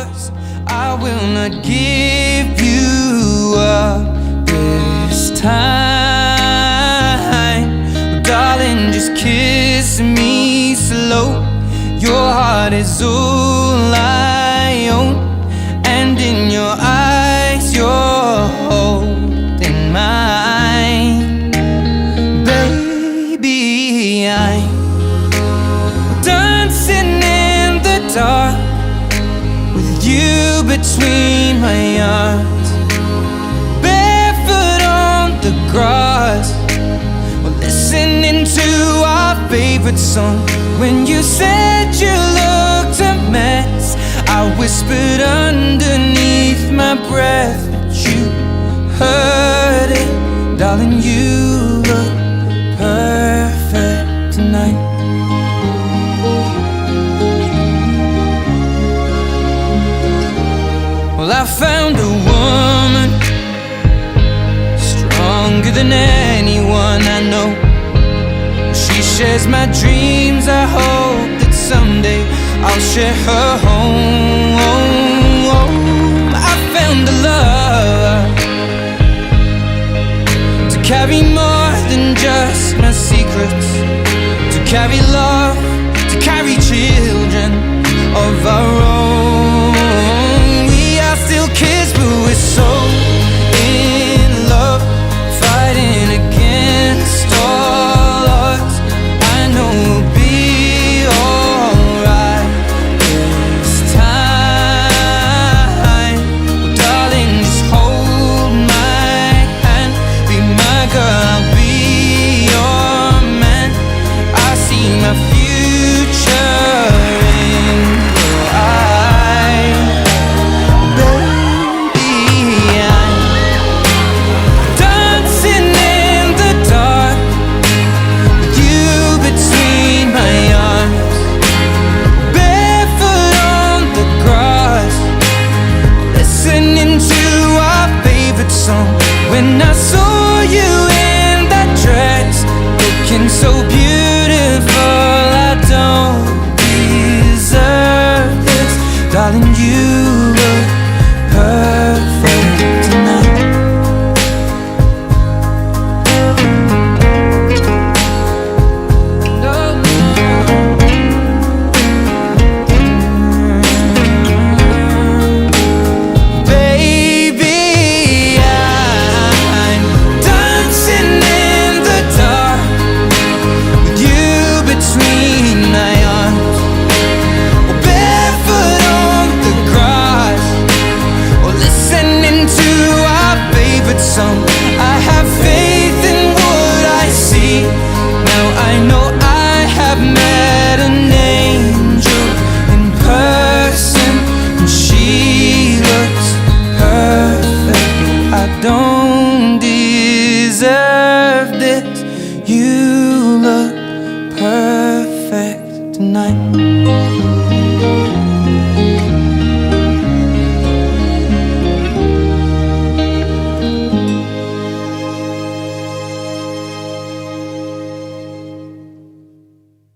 'cause I will not give you up this time. Oh, darling, just kiss me slow. Your heart is all I own, and in your eyes you're holding mine. Baby, I'm dancing in the dark with you between my arms, barefoot on the grass, or listening to our favorite song. When you said you looked a mess, I whispered underneath my breath, but you heard it. Darling, you look perfect tonight. Well, I found a woman stronger than anyone I know. She shares my dreams. I hope that someday I'll share her home. I found a love to carry more than just my secrets, to carry love, to carry children of our own. We are still kids, but we're so in love, fighting against all odds. I know we'll be alright this time. Oh, darling, just hold my hand, be my girl, I'll be your man. I see my future in your eyes. Baby, I'm dancing in the dark with you between my arms, barefoot on the grass, listening to our favorite song. When I saw you in that dress, looking so beautiful, I don't deserve this. Darling, you look perfect tonight. Baby, I'm dancing in the dark with you between my arms, or barefoot on the grass, or listening to our favorite song. I have faith in what I see. Now I know I have met an angel in person, and she looks perfect. I don't deserve